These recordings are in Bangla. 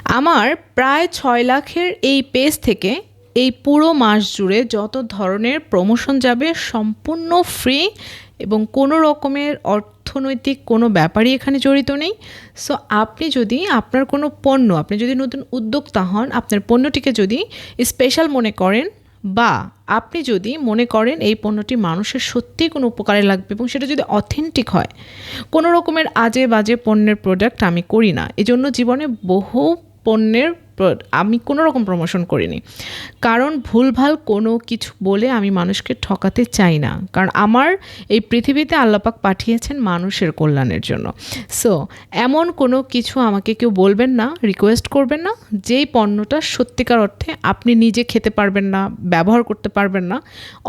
আমার প্রায় ৬ লাখের এই পেজ থেকে এই পুরো মাস জুড়ে যত ধরনের প্রমোশন যাবে সম্পূর্ণ ফ্রি এবং কোনো রকমের অর্থনৈতিক কোনো ব্যাপারই এখানে জড়িত নেই। সো আপনি যদি আপনার কোনো পণ্য, আপনি যদি নতুন উদ্যোক্তা হন, আপনার পণ্যটিকে যদি স্পেশাল মনে করেন বা আপনি যদি মনে করেন এই পণ্যটি মানুষের সত্যিই কোনো উপকারে লাগবে এবং সেটা যদি অথেন্টিক হয়, কোনো রকমের আজে বাজে পণ্যের প্রোডাক্ট আমি করি না। এজন্য জীবনে বহু পণ্যের আমি কোনো রকম প্রমোশন করিনি, কারণ ভুলভাল কোনো কিছু বলে আমি মানুষকে ঠকাতে চাই না। কারণ আমার এই পৃথিবীতে আল্লাপাক পাঠিয়েছেন মানুষের কল্যাণের জন্য। সো এমন কোনো কিছু আমাকে কেউ বলবেন না, রিকোয়েস্ট করবেন না যেই পণ্যটা সত্যিকার অর্থে আপনি নিজে খেতে পারবেন না, ব্যবহার করতে পারবেন না,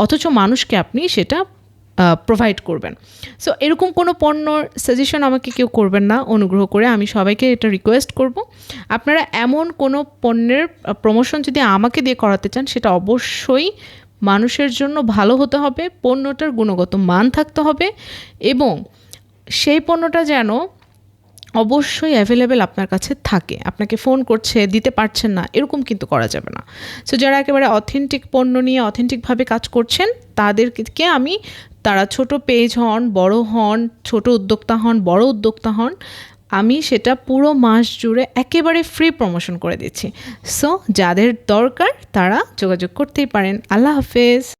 অথচ মানুষকে আপনি সেটা প্রোভাইড করবেন। সো এরকম কোনো পণ্যর সাজেশন আমাকে কেউ করবেন না অনুগ্রহ করে। আমি সবাইকে এটা রিকোয়েস্ট করব, আপনারা এমন কোনো পণ্যের প্রমোশন যদি আমাকে দিয়ে করাতে চান, সেটা অবশ্যই মানুষের জন্য ভালো হতে হবে, পণ্যটার গুণগত মান থাকতে হবে এবং সেই পণ্যটা যেন অবশ্যই অ্যাভেলেবেল আপনার কাছে থাকে। আপনাকে ফোন করছে, দিতে পারছেন না, এরকম কিন্তু করা যাবে না। সো যারা একেবারে অথেন্টিক পণ্য নিয়ে অথেন্টিকভাবে কাজ করছেন তাদেরকে আমি, তারা ছোট পেজ হন, বড় হন, ছোট উদ্যোক্তা হন, বড় উদ্যোক্তা হন, আমি সেটা পুরো মাস জুড়ে একেবারে ফ্রি প্রমোশন করে দিচ্ছি। সো যাদের দরকার তারা যোগাযোগ করতেই পারেন। আল্লাহ হাফেজ।